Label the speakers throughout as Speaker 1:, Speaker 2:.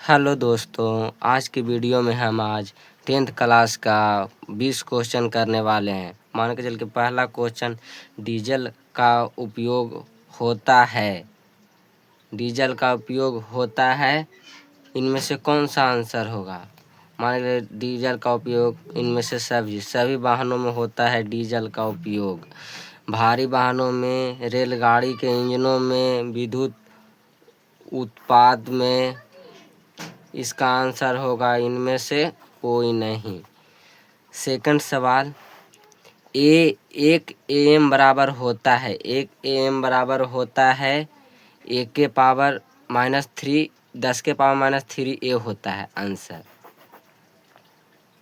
Speaker 1: Hello दोस्तों, आज की वीडियो में हम आज 10th क्लास का 20 क्वेश्चन करने वाले हैं। मान के चल के पहला क्वेश्चन डीजल का उपयोग होता है। डीजल का उपयोग होता है, इनमें से कौन सा आंसर होगा? मान लीजिए डीजल का उपयोग इनमें से सभी वाहनों में होता है डीजल का उपयोग। भारी वाहनों में, रेलगाड़ी के इंजनों में, विद्युत उत्पाद में। इसका आंसर होगा इनमें से कोई नहीं। सेकंड सवाल, एक एम बराबर होता है, एक एम बराबर होता है ए के पावर -3, 10 के पावर -3 ए होता है आंसर।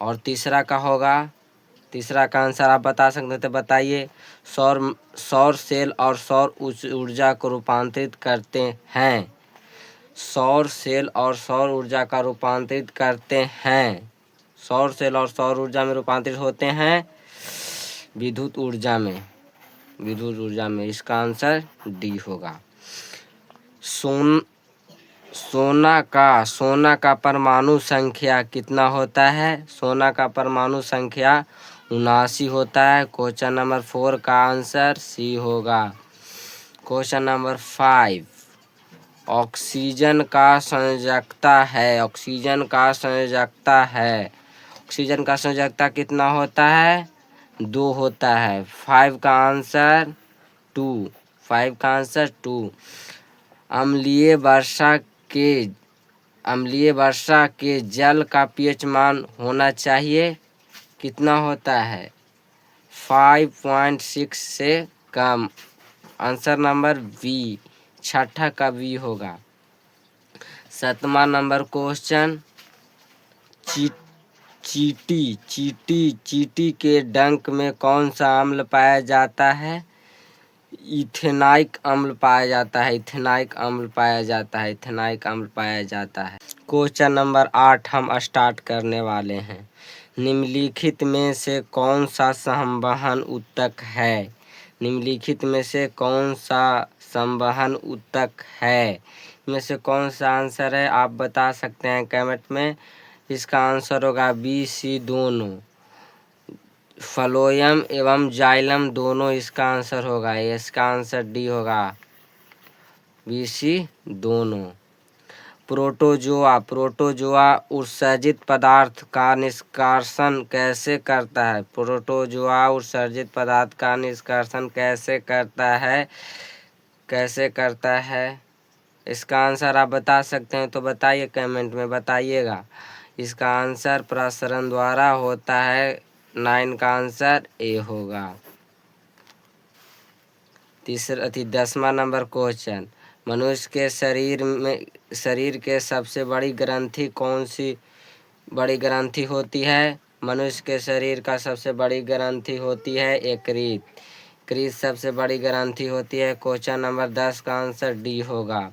Speaker 1: और तीसरा का होगा, तीसरा का आंसर आप बता सकते तो बताइए। सौर सेल और सौर ऊर्जा को रूपांतरित करते हैं। सौर सेल और सौर ऊर्जा का रूपांतरित करते हैं। सौर सेल और सौर ऊर्जा में रूपांतरित होते हैं विद्युत ऊर्जा में, विद्युत ऊर्जा में। इसका आंसर डी होगा। सोना का परमाणु संख्या कितना होता है? सोना का परमाणु संख्या 79 होता है। क्वेश्चन नंबर 4 का आंसर सी होगा। क्वेश्चन नंबर 5, ऑक्सीजन का संयोजकता है, ऑक्सीजन का संयोजकता है। ऑक्सीजन का संयोजकता कितना होता है? 2 होता है। 5 का आंसर 2, 5 का आंसर 2। अम्लीय वर्षा के जल का पीएच मान होना चाहिए, कितना होता है? 5.6 से कम। आंसर नंबर बी, छठा का बी होगा। 7वां नंबर क्वेश्चन, चींटी के डंक में कौन सा अम्ल पाया जाता है? इथेनॉइक अम्ल पाया जाता है, इथेनॉइक अम्ल पाया जाता है, इथेनॉइक अम्ल पाया जाता है। क्वेश्चन नंबर 8 हम स्टार्ट करने वाले हैं। निम्नलिखित में से कौन सा संवहन ऊतक है? निम्नलिखित में से कौन सा संवहन ऊतक है? इनमें से कौन सा आंसर है आप बता सकते हैं कमेंट में। इसका आंसर होगा बी सी दोनों, फ्लोएम एवं जाइलम दोनों इसका आंसर होगा। इसका आंसर डी होगा, बी सी दोनों। प्रोटोजोआ उत्सर्जित पदार्थ का निष्कासन कैसे करता है? प्रोटोजोआ उत्सर्जित पदार्थ का निष्कासन कैसे करता है? कैसे करता है? इसका आंसर आप बता सकते हैं तो बताइए, कमेंट में बताइएगा। इसका आंसर प्रसरण द्वारा होता है। 9 का आंसर ए होगा। 10वां नंबर क्वेश्चन, मनुष्य के शरीर के सबसे बड़ी ग्रंथि कौन सी बड़ी ग्रंथि होती है? मनुष्य के शरीर का सबसे बड़ी ग्रंथि होती है यकृत। यकृत सबसे बड़ी ग्रंथि होती है। क्वेश्चन नंबर 10 का आंसर डी होगा।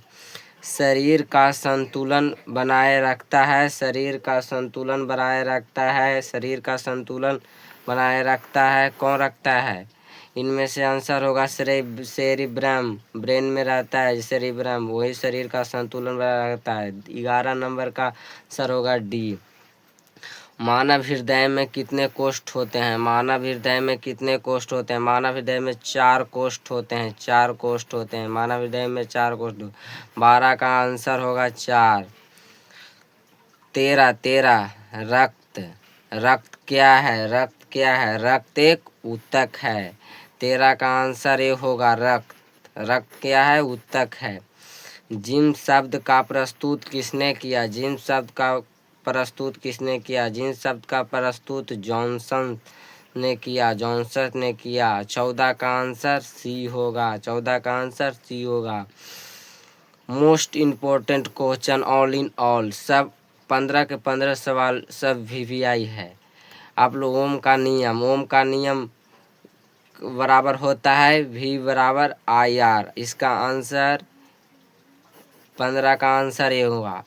Speaker 1: शरीर का संतुलन बनाए रखता है, शरीर का संतुलन बनाए रखता है, शरीर का संतुलन बनाए रखता है, कौन रखता है? इनमें से आंसर होगा सेरिब्रम, ब्रेन में रहता है सेरिब्रम, वही शरीर का संतुलन बनाए रखता है। 11 नंबर का आंसर होगा डी। मानव हृदय में कितने कोष्ठ होते हैं? मानव हृदय में कितने कोष्ठ होते हैं? मानव हृदय में 4 कोष्ठ होते हैं, 4 कोष्ठ होते हैं। मानव हृदय में 4 कोष्ठ। 12 का आंसर होगा 4। 13 रक्त क्या है? रक्त क्या है? रक्त एक ऊतक है। 13 का आंसर ये होगा रक्त। रक्त क्या है? ऊतक है। जिम शब्द का प्रस्तुत किसने किया? जिम शब्द का प्रस्तुत किसने किया? जिम शब्द का प्रस्तुत जॉनसन ने किया, जॉनसन ने किया। 14 का आंसर सी होगा, 14 का आंसर सी होगा। Most important question all in all, सब 15 के 15 सवाल सब VVI है। आप लोग ओम का नियम बराबर होता है V बराबर IR। इसका आंसर 15 का आंसर ये होगा।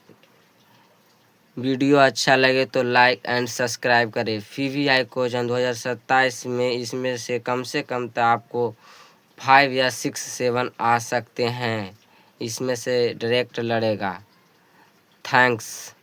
Speaker 1: वीडियो अच्छा लगे तो लाइक एंड सब्सक्राइब करें। VVI क्वेश्चन 2027 में इसमें से कम तो आपको 5 या 6 7 आ सकते हैं, इसमें से डायरेक्ट लड़ेगा। थैंक्स।